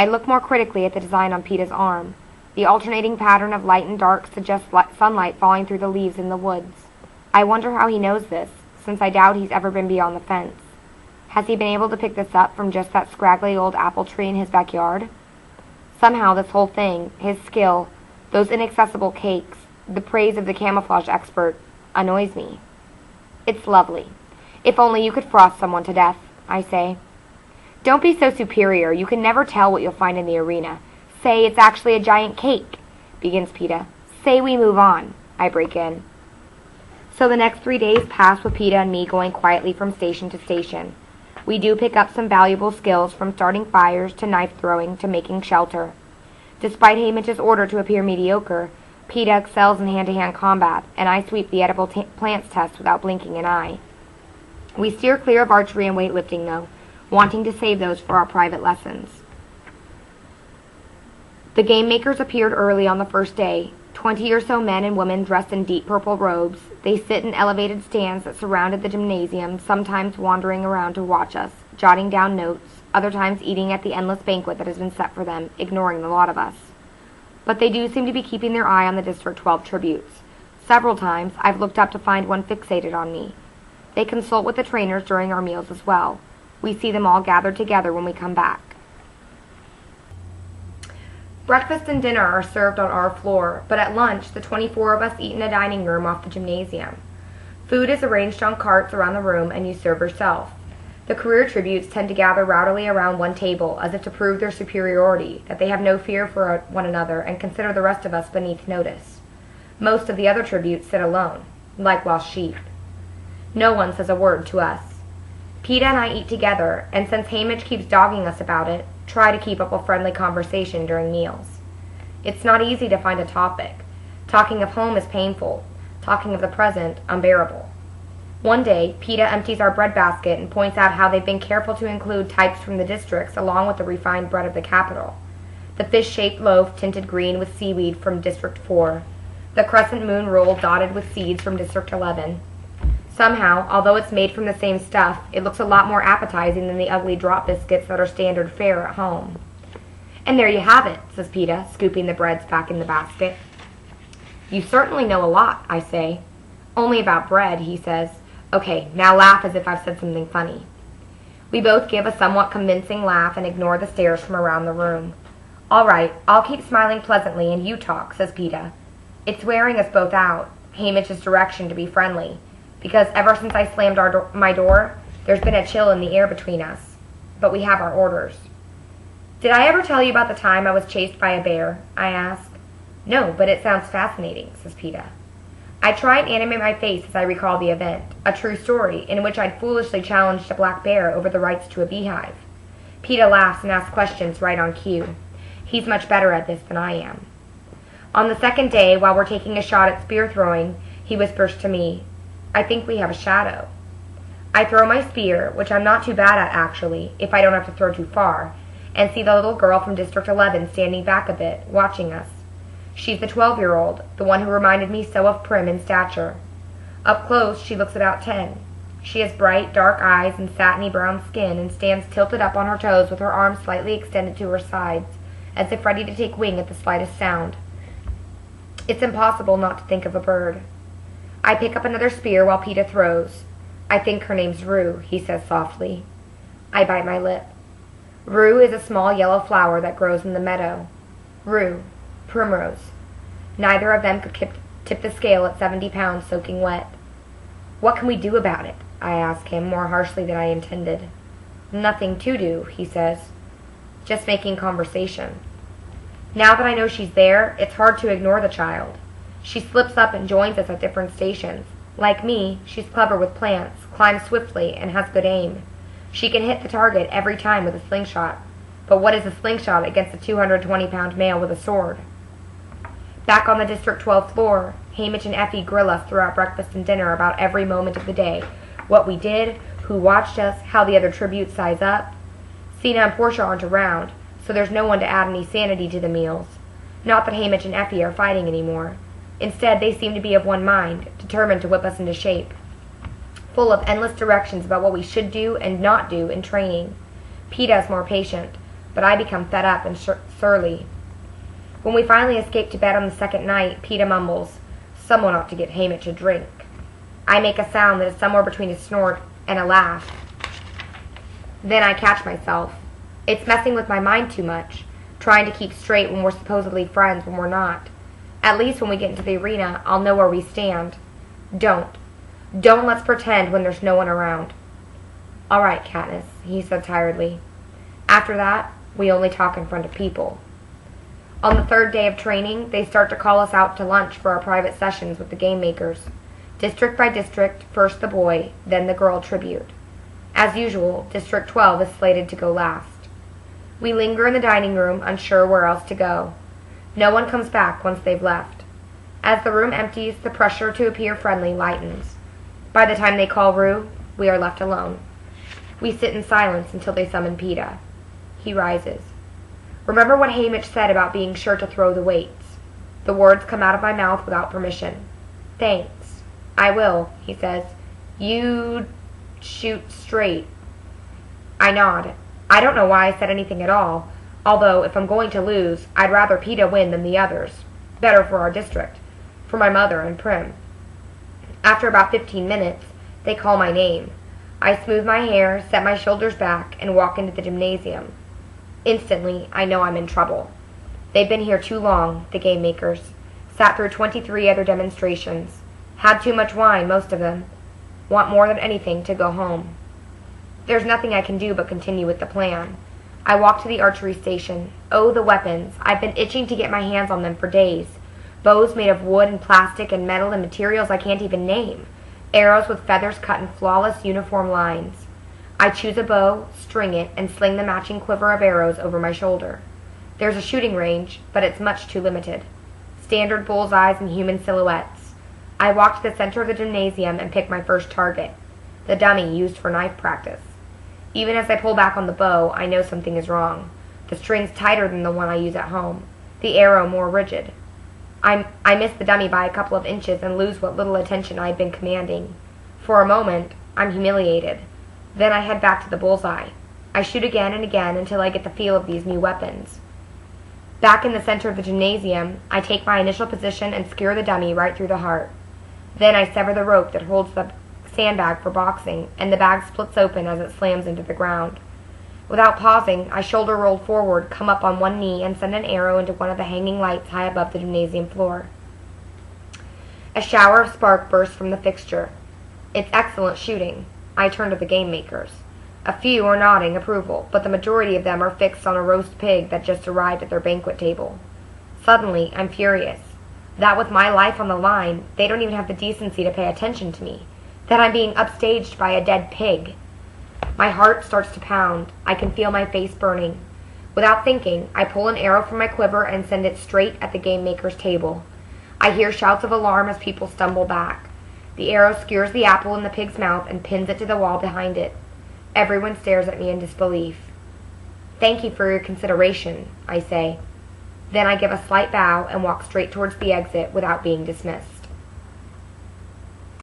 I look more critically at the design on Peta's arm. The alternating pattern of light and dark suggests sunlight falling through the leaves in the woods. I wonder how he knows this, since I doubt he's ever been beyond the fence. Has he been able to pick this up from just that scraggly old apple tree in his backyard? Somehow this whole thing, his skill, those inaccessible cakes, the praise of the camouflage expert, annoys me. It's lovely. If only you could frost someone to death, I say. Don't be so superior. You can never tell what you'll find in the arena. Say it's actually a giant cake, begins Peta. Say we move on, I break in. So the next 3 days pass with Peta and me going quietly from station to station. We do pick up some valuable skills, from starting fires to knife throwing to making shelter. Despite Haymitch's order to appear mediocre, Peta excels in hand-to-hand combat, and I sweep the edible plants test without blinking an eye. We steer clear of archery and weightlifting, though, wanting to save those for our private lessons. The game makers appeared early on the first day. 20 or so men and women dressed in deep purple robes. They sit in elevated stands that surrounded the gymnasium, sometimes wandering around to watch us, jotting down notes, other times eating at the endless banquet that has been set for them, ignoring the lot of us. But they do seem to be keeping their eye on the District 12 tributes. Several times I've looked up to find one fixated on me. They consult with the trainers during our meals as well. We see them all gathered together when we come back. Breakfast and dinner are served on our floor, but at lunch, the 24 of us eat in a dining room off the gymnasium. Food is arranged on carts around the room, and you serve yourself. The career tributes tend to gather rowdily around one table, as if to prove their superiority, that they have no fear for one another, and consider the rest of us beneath notice. Most of the other tributes sit alone, like lost sheep. No one says a word to us. Peta and I eat together, and since Haymitch keeps dogging us about it, try to keep up a friendly conversation during meals. It's not easy to find a topic. Talking of home is painful. Talking of the present, unbearable. One day, Peta empties our bread basket and points out how they've been careful to include types from the districts along with the refined bread of the capital. The fish-shaped loaf tinted green with seaweed from District 4. The crescent moon roll dotted with seeds from District 11. Somehow, although it's made from the same stuff, it looks a lot more appetizing than the ugly drop biscuits that are standard fare at home. And there you have it, says Peta, scooping the breads back in the basket. You certainly know a lot, I say. Only about bread, he says. Okay, now laugh as if I've said something funny. We both give a somewhat convincing laugh and ignore the stares from around the room. All right, I'll keep smiling pleasantly and you talk, says Peta. It's wearing us both out, Haymitch's direction to be friendly, because ever since I slammed my door, there's been a chill in the air between us. But we have our orders. Did I ever tell you about the time I was chased by a bear? I ask. No, but it sounds fascinating, says Peta. I try and animate my face as I recall the event, a true story in which I'd foolishly challenged a black bear over the rights to a beehive. Peta laughs and asks questions right on cue. He's much better at this than I am. On the second day, while we're taking a shot at spear throwing, he whispers to me, I think we have a shadow. I throw my spear, which I'm not too bad at actually, if I don't have to throw too far, and see the little girl from District 11 standing back a bit, watching us. She's the 12-year-old, the one who reminded me so of Prim in stature. Up close, she looks about 10. She has bright, dark eyes and satiny brown skin and stands tilted up on her toes with her arms slightly extended to her sides, as if ready to take wing at the slightest sound. It's impossible not to think of a bird. I pick up another spear while Peta throws. I think her name's Rue, he says softly. I bite my lip. Rue is a small yellow flower that grows in the meadow. Rue, Primrose. Neither of them could tip the scale at 70 pounds soaking wet. What can we do about it? I ask him, more harshly than I intended. Nothing to do, he says. Just making conversation. Now that I know she's there, it's hard to ignore the child. She slips up and joins us at different stations. Like me, she's clever with plants, climbs swiftly, and has good aim. She can hit the target every time with a slingshot. But what is a slingshot against a 220-pound male with a sword? Back on the District 12 floor, Haymitch and Effie grill us throughout breakfast and dinner about every moment of the day. What we did, who watched us, how the other tributes size up. Cena and Portia aren't around, so there's no one to add any sanity to the meals. Not that Haymitch and Effie are fighting anymore. Instead, they seem to be of one mind, determined to whip us into shape. Full of endless directions about what we should do and not do in training. Peta is more patient, but I become fed up and surly. When we finally escape to bed on the second night, Peeta mumbles, "Someone ought to get Haymitch a drink." I make a sound that is somewhere between a snort and a laugh. Then I catch myself. It's messing with my mind too much, trying to keep straight when we're supposedly friends when we're not. At least when we get into the arena, I'll know where we stand. Don't let's pretend when there's no one around. All right, Katniss, he said tiredly. After that, we only talk in front of people. On the third day of training, they start to call us out to lunch for our private sessions with the game makers. District by district, first the boy, then the girl tribute. As usual, District 12 is slated to go last. We linger in the dining room, unsure where else to go. No one comes back once they've left. As the room empties, the pressure to appear friendly lightens. By the time they call Rue, we are left alone. We sit in silence until they summon Peeta. He rises. Remember what Haymitch said about being sure to throw the weights. The words come out of my mouth without permission. Thanks. I will, he says. You shoot straight. I nod. I don't know why I said anything at all, although if I'm going to lose, I'd rather Peeta win than the others. Better for our district, for my mother and Prim. After about 15 minutes, they call my name. I smooth my hair, set my shoulders back, and walk into the gymnasium. Instantly, I know I'm in trouble. They've been here too long, the game makers. Sat through 23 other demonstrations. Had too much wine, most of them. Want more than anything to go home. There's nothing I can do but continue with the plan. I walk to the archery station. Oh, the weapons. I've been itching to get my hands on them for days. Bows made of wood and plastic and metal and materials I can't even name. Arrows with feathers cut in flawless uniform lines. I choose a bow, string it, and sling the matching quiver of arrows over my shoulder. There's a shooting range, but it's much too limited. Standard bullseyes and human silhouettes. I walk to the center of the gymnasium and pick my first target, the dummy used for knife practice. Even as I pull back on the bow, I know something is wrong. The string's tighter than the one I use at home, the arrow more rigid. I miss the dummy by a couple of inches and lose what little attention I had been commanding. For a moment, I'm humiliated. Then I head back to the bullseye. I shoot again and again until I get the feel of these new weapons. Back in the center of the gymnasium, I take my initial position and skewer the dummy right through the heart. Then I sever the rope that holds the sandbag for boxing, and the bag splits open as it slams into the ground. Without pausing, I shoulder roll forward, come up on one knee, and send an arrow into one of the hanging lights high above the gymnasium floor. A shower of spark bursts from the fixture. It's excellent shooting. I turn to the game makers. A few are nodding approval, but the majority of them are fixed on a roast pig that just arrived at their banquet table. Suddenly, I'm furious. That with my life on the line, they don't even have the decency to pay attention to me. That I'm being upstaged by a dead pig. My heart starts to pound. I can feel my face burning. Without thinking, I pull an arrow from my quiver and send it straight at the game maker's table. I hear shouts of alarm as people stumble back. The arrow skewers the apple in the pig's mouth and pins it to the wall behind it. Everyone stares at me in disbelief. Thank you for your consideration, I say. Then I give a slight bow and walk straight towards the exit without being dismissed.